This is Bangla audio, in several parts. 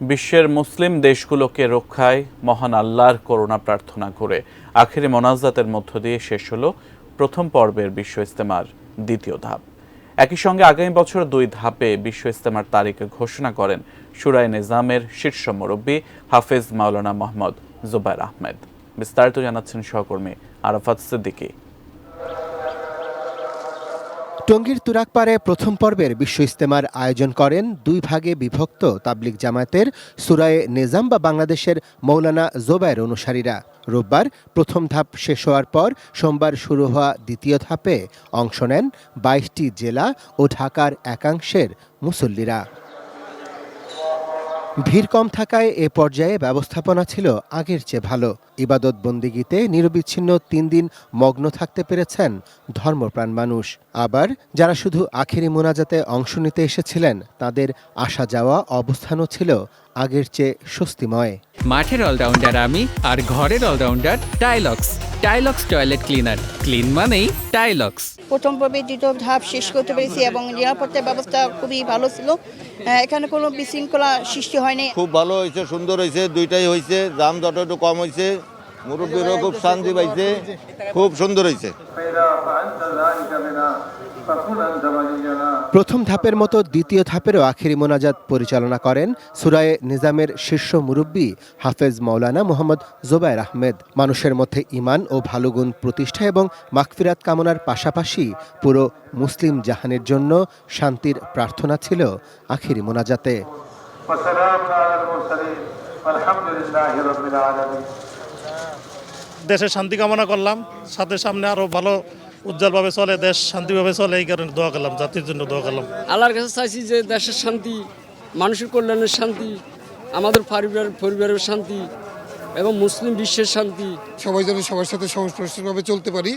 বিশ্বের মুসলিম দেশগুলোকে রক্ষায় মহান আল্লাহর করুণা প্রার্থনা করে আখেরি মোনাজাতের মধ্য দিয়ে শেষ হলো প্রথম পর্বের বিশ্ব ইজতেমার দ্বিতীয় ধাপ। একই সঙ্গে আগামী বছর 2 ধাপে বিশ্ব ইজতেমার তারিখ ঘোষণা করেন শুরায়ে নিজামের শীর্ষ মুরব্বী হাফেজ মাওলানা মোহাম্মদ জুবায়ের আহমেদ। বিস্তারিত জানাচ্ছেন সহকর্মী আরাফাত সিদ্দিকী। টঙ্গীর তুরাগপাড়ে প্রথম পর্বের বিশ্ব ইজতেমার আয়োজন করেন 2 ভাগে বিভক্ত তাবলিগ জামায়াতের শুরায়ে নিজাম বা বাংলাদেশের মৌলানা জুবায়ের অনুসারীরা। রোববার প্রথম ধাপ শেষ হওয়ার পর সোমবার শুরু হওয়া দ্বিতীয় ধাপে অংশ নেন 22টি জেলা ও ঢাকার একাংশের মুসল্লিরা। ভিড় কম থাকায় এ পর্যায়ে ব্যবস্থাপনা ছিল আগের চেয়ে ভালো। ইবাদত বন্দিগিতে নিরবিচ্ছিন্ন 3 দিন মগ্ন থাকতে পেরেছেন ধর্মপ্রাণ মানুষ। আবার যারা শুধু আখেরি মোনাজাতে অংশ নিতে এসেছিলেন তাদের আসা যাওয়া অবস্থানও ছিল আগের চেয়ে স্বস্তিময়। মাঠের অলরাউন্ডার আমি, আর ঘরের allrounder Tylox. Tylox toilet cleaner, clean মানেই টাইলক্স। প্রথম পর্বে দ্বিতীয় ধাপ শেষ করতে পেরেছি এবং নিরাপত্তার ব্যবস্থা খুবই ভালো ছিল। এখানে কোনো বিশৃঙ্খলা সৃষ্টি হয়নি। খুব ভালো হয়েছে, সুন্দর হয়েছে, দুইটাই হয়েছে। দাম যত একটু কম হয়েছে, মুরব্বীরাও খুব শান্তি পাইছে, খুব সুন্দর হয়েছে। প্রথম ধাপের মতো দ্বিতীয় ধাপেরও আখেরি মোনাজাত পরিচালনা করেন শুরায়ে নিজামের শীর্ষ মুরব্বী হাফেজ মাওলানা মোহাম্মদ জুবায়ের আহমেদ। মানুষের মধ্যে ঈমান ও ভালো গুণ প্রতিষ্ঠা এবং মাগফিরাত কামনার পাশাপাশি পুরো মুসলিম জাহানের জন্য শান্তির প্রার্থনা ছিল আখেরি মোনাজাতে। দেশের শান্তি কামনা করলাম, সাথে সামনে আরো ভালো উজ্জ্বলভাবে চলে, দেশ শান্তিভাবে চলে, এই কারণে দোয়া করলাম, জাতির জন্য দোয়া করলাম। আল্লাহর কাছে চাইছি যে দেশের শান্তি, মানুষের কল্যাণের শান্তি, আমাদের পরিবারের শান্তি এবং মুসলিম বিশ্বের শান্তি। সবাই যেন সবার সাথে সংস্পর্শভাবে চলতে পারি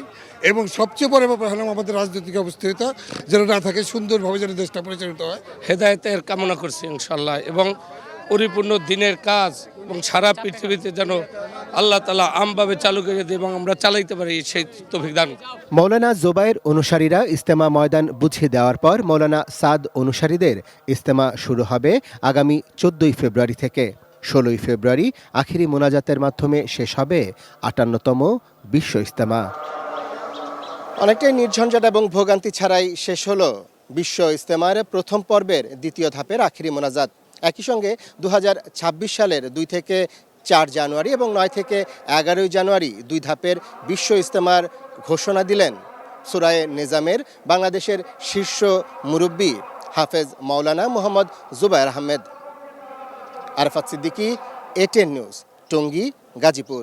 এবং সবচেয়ে বড় ব্যাপার হলো আমাদের রাজনৈতিক অবস্থিরতা যেন না থাকে, সুন্দরভাবে যেন দেশটা পরিচালিত হয়। হেদায়েতের কামনা করছি ইনশাআল্লাহ, এবং পরিপূর্ণ দিনের কাজ এবং সারা পৃথিবীতে যেন আল্লাহ তাআলা আমভাবে চালু করে দেয় এবং আমরা চালাইতে পারি, সেই তৌফিক দান। মৌলানা জুবায়ের অনুসারীরা ইজতেমা ময়দান বুঝিয়ে দেওয়ার পর মৌলানা সাদ অনুসারীদের ইজতেমা শুরু হবে আগামী 14 ফেব্রুয়ারি থেকে। 16 ফেব্রুয়ারি আখেরি মোনাজাতের মাধ্যমে শেষ হবে 58তম বিশ্ব ইজতেমা। অনেকটাই নির্ঝঞ্ঝাট এবং ভোগান্তি ছাড়াই শেষ হলো বিশ্ব ইজতেমার প্রথম পর্বের দ্বিতীয় ধাপের আখেরি মোনাজাত। একই সঙ্গে 2026 সালের 2 থেকে 4 জানুয়ারি এবং 9 থেকে 11 জানুয়ারি 2 ধাপের বিশ্ব ইজতেমার ঘোষণা দিলেন শুরায়ে নিজামের বাংলাদেশের শীর্ষ মুরব্বী হাফেজ মাওলানা মোহাম্মদ জুবায়ের আহমেদ। Arafat Siddiqui, ATN news, Tongi, Gazipur.